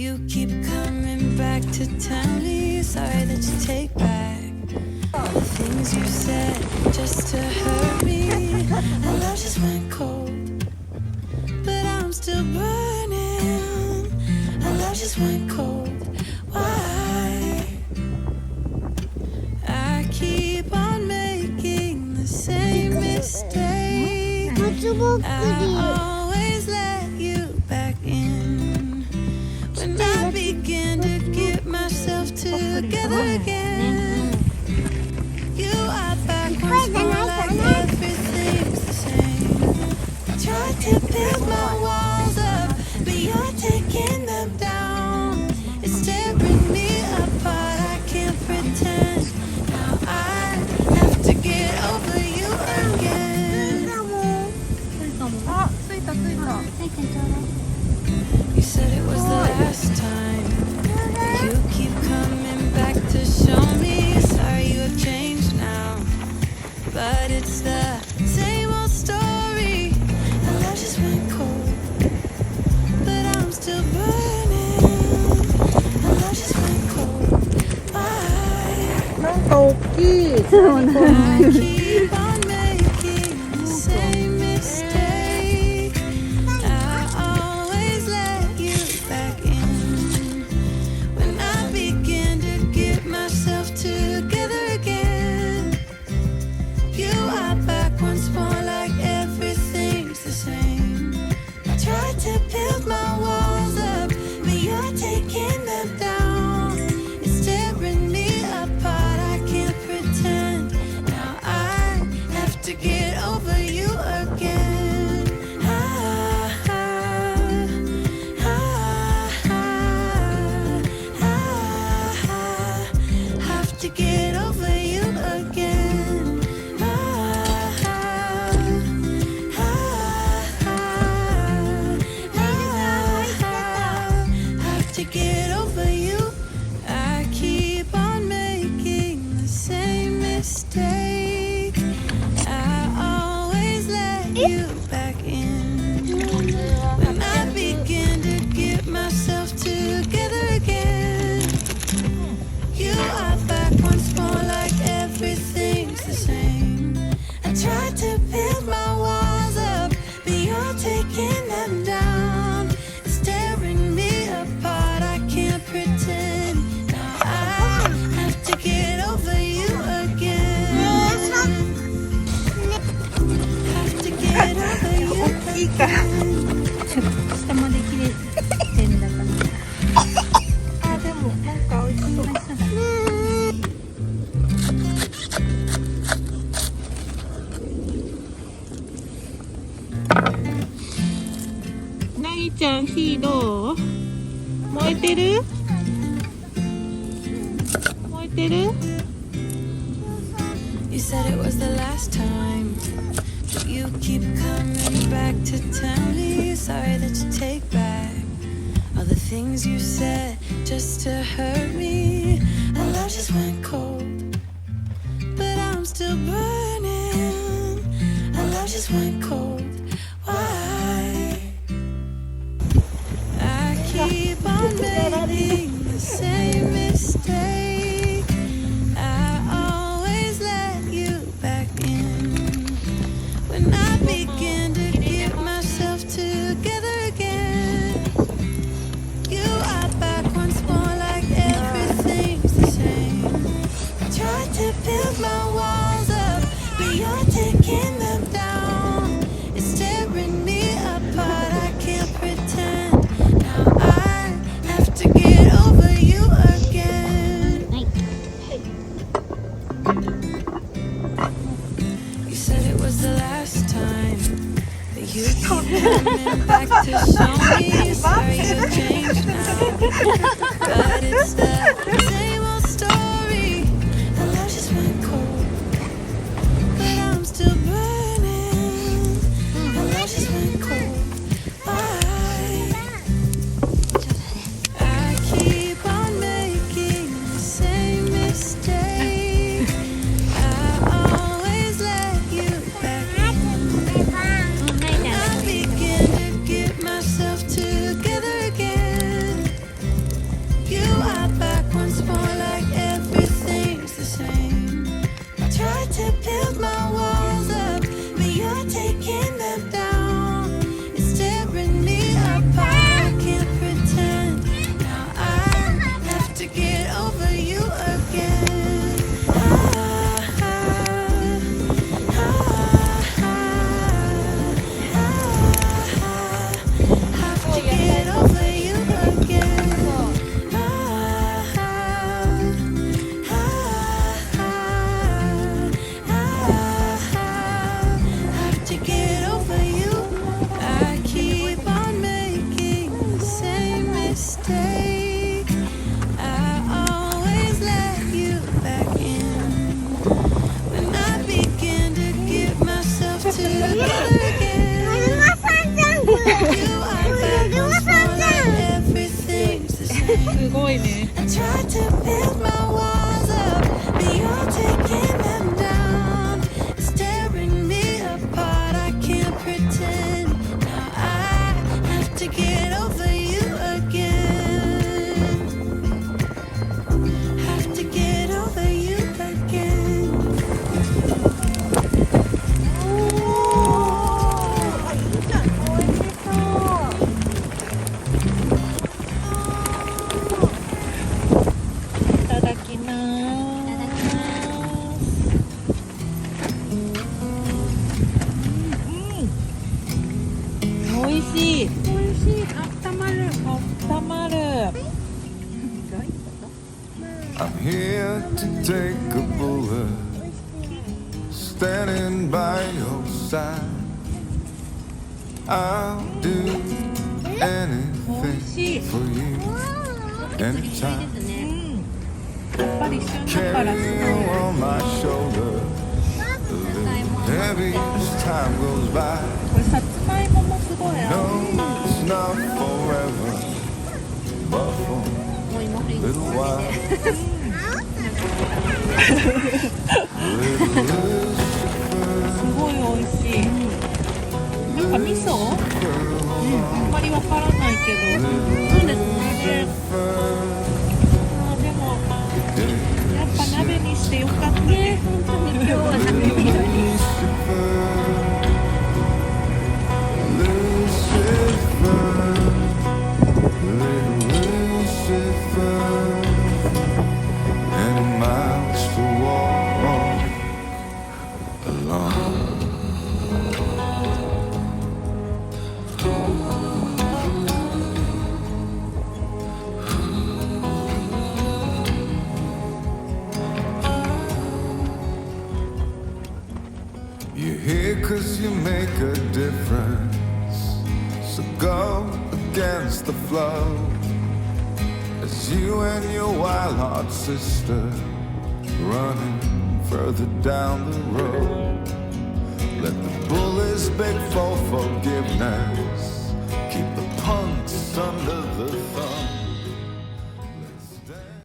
You keep coming back to tell me sorry that you take back all the things you said just to hurt me. And love just went cold, but I'm still burning. And love just went cold. Why? I keep on making the same mistake. I always let you back in when I begin to get myself together again. You are back once more like everything's the same. I tried to build my walls up, but you're taking them down. It's tearing me apart, I can't pretend. Now I have to get over you again. You said it was the last time, but you keep coming back to show me. Sorry you have changed now, but it's the same old story. And love just went cold, but I'm still burning. And love just went cold. Why? なんか大きい。そうなんだ。 I keep on making the same mistake. I always let you back in when I begin to get myself together again. You are back once more like everything's the same. I tried to build my walls up, but you're taking them down. It's tearing me apart, I can't pretend. Now I have to get over you again. Have to get over you again. Have to get over you. I keep on making the same mistake. I always let you back in when I begin to get myself together again. You are back once more like everything's the same. I tried to build my walls up, but you're taking them down. It's tearing me apart, I can't pretend. Now I have to get over you again. Have to get over you 大きいから。 again. 下まで切れてんだから。あ、でもなんか美味しそう。なぎちゃん、火どう？燃えてる？燃えてる？ You said it was the last time, but you keep coming back to tell me sorry that you take back all the things you said just to hurt me. And love just went cold, but I'm still burning. And love just went cold. Why? I keep on making the same mistake. I always let you back in when I begin to get myself together again. You are back once more like everything's the same. I tried to build my walls up, but you're taking them down. It's tearing me apart, I can't pretend. Now I have to get over you again. You said it was the last time, but you keep coming back to show me sorry you've changed now. But it's the same old story. And love just went cold, but I'm still burning. And love just went cold. Why? I keep on making the same mistake. I always let you back in. I begin to get myself together again. すごいね。 I tried to build my walls up, but you're taking them down. It's tearing me apart. I can't pretend. Now I have to get over you again. Have to get over you again. あ、いいじゃん。美味しそう。いただきます。いただきます。美味しい。美味しい。あったまる。あったまる。I'm here to take a bullet, standing by your side. I'll do 美味しい。 anything for you, anytime. やっぱり旬だ Carry からす you ごい。 on my shoulder, a little heavy as time goes by. これさつまいももすごい合う。 No, it's not forever, but for a little while. Little すごい美味しい。なんか味噌？あんまりわからないけど。そうですね。あ、でもやっぱ鍋にしてよかったね。本当に今日は鍋により。and miles to walk along. You're here 'cause you make a difference, so go against the flow as you and your wild-heart sister running further down the road. Let the bullies beg for forgiveness, keep the punks under the thumb.